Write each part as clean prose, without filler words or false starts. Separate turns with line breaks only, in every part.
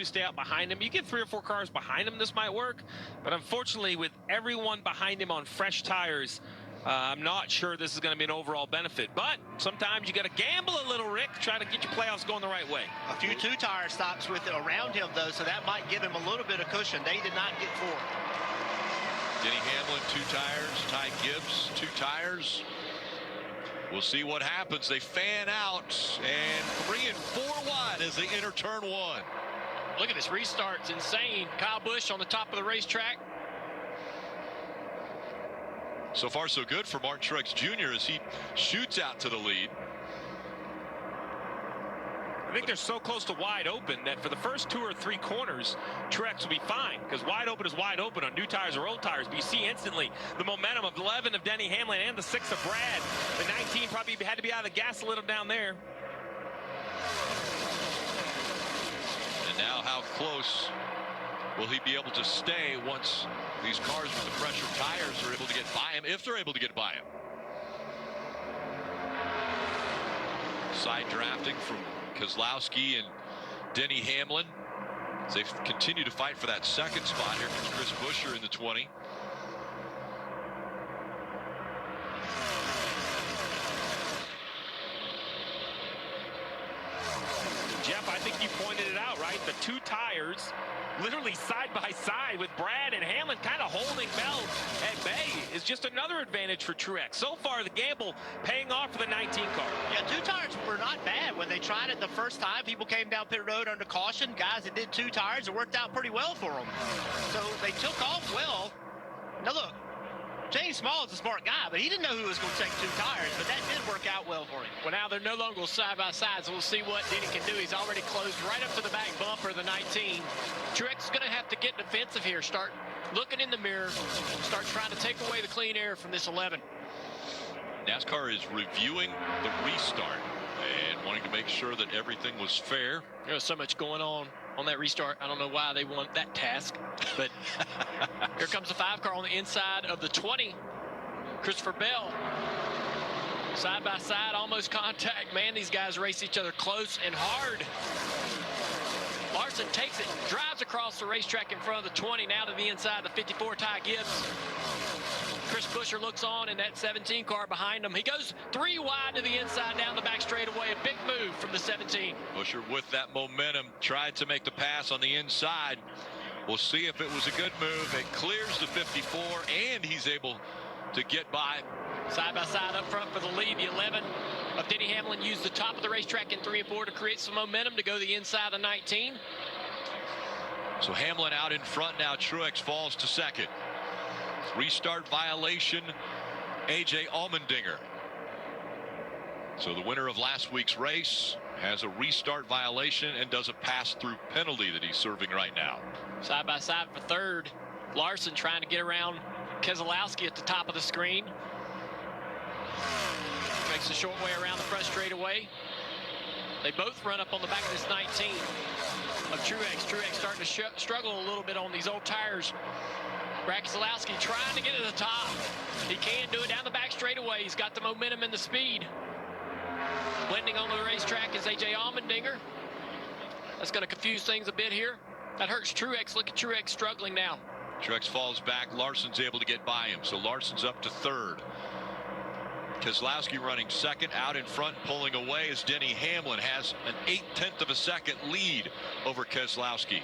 to stay out behind him. You get 3 or 4 cars behind him, this might work. But unfortunately, with everyone behind him on fresh tires, I'm not sure this is going to be an overall benefit. But sometimes you got to gamble a little, Rick, try to get your playoffs going the right way.
A few 2-tire stops with it around him, though, so that might give him a little bit of cushion. They did not get 4.
Denny Hamlin, 2 tires. Ty Gibbs, 2 tires. We'll see what happens. They fan out, and 3 and 4 wide as they enter turn 1.
Look at this restart. It's insane. Kyle Busch on the top of the racetrack.
So far, so good for Martin Truex Jr. as he shoots out to the lead.
I think they're so close to wide open that for the first 2 or 3 corners, Truex will be fine, because wide open is wide open on new tires or old tires. But you see instantly the momentum of 11 of Denny Hamlin and the 6 of Brad. The 19 probably had to be out of the gas a little down there.
And now how close will he be able to stay once these cars with the pressure tires are able to get by him, if they're able to get by him? Side drafting from Keselowski and Denny Hamlin as they continue to fight for that second spot. Here comes Chris Buescher in the 20.
Jeff, I think you pointed it out, right? The 2 tires literally side by side with Brad and Hamlin kind of holding Bell at bay is just another advantage for Truex. So far, the gamble paying off for the 19 car.
Yeah, 2 tires were not bad when they tried it the first time. People came down pit road under caution. Guys that did 2 tires, it worked out pretty well for them. So they took off well. Now look, James Small is a smart guy, but he didn't know who was going to take 2 tires, but that did work out well for him.
Well, now they're no longer side by side, so we'll see what Denny can do. He's already closed right up to the back bumper of the 19. Truex is going to have to get defensive here, start looking in the mirror, start trying to take away the clean air from this 11.
NASCAR is reviewing the restart and wanting to make sure that everything was fair.
There was so much going on that restart. I don't know why they want that task, but here comes the 5 car on the inside of the 20. Christopher Bell, side by side, almost contact. Man, these guys race each other close and hard. Larson takes it, drives across the racetrack in front of the 20, now to the inside, the 54, Ty Gibbs. Chris Buescher looks on in that 17 car behind him. He goes 3 wide to the inside, down the back straightaway. A big move from the 17.
Buescher with that momentum tried to make the pass on the inside. We'll see if it was a good move. It clears the 54, and he's able to get by.
Side by side up front for the lead. The 11 of Denny Hamlin used the top of the racetrack in 3 and 4 to create some momentum to go the inside of the 19.
So Hamlin out in front now. Truex falls to second. Restart violation, A.J. Allmendinger. So the winner of last week's race has a restart violation and does a pass-through penalty that he's serving right now.
Side by side for third. Larson trying to get around Keselowski at the top of the screen. Makes a short way around the front straightaway. They both run up on the back of this 19 of Truex. Truex starting to struggle a little bit on these old tires. Brad Keselowski trying to get to the top. He can do it down the back straightaway. He's got the momentum and the speed. Blending on the racetrack is A.J. Allmendinger. That's going to confuse things a bit here. That hurts Truex. Look at Truex struggling now.
Truex falls back. Larson's able to get by him. So Larson's up to third. Keselowski running second. Out in front, pulling away as Denny Hamlin has an 0.8 of a second lead over Keselowski.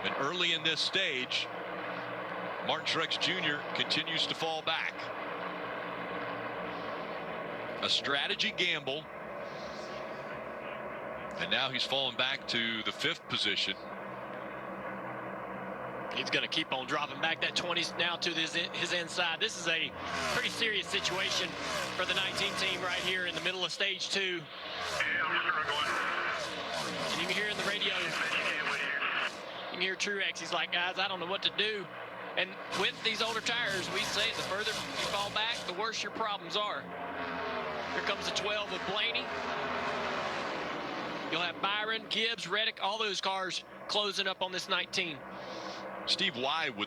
And early in this stage, Martin Truex Jr. continues to fall back. A strategy gamble. And now he's fallen back to the 5th position.
He's going to keep on dropping back. That 20's now to his inside. This is a pretty serious situation for the 19 team right here in the middle of stage 2.
Yeah, I'm going.
And you can hear in the radio, you can hear Truex. He's like, guys, I don't know what to do. And with these older tires, we say the further you fall back, the worse your problems are. Here comes the 12 of Blaney. You'll have Byron, Gibbs, Reddick, all those cars closing up on this 19.
Steve, why would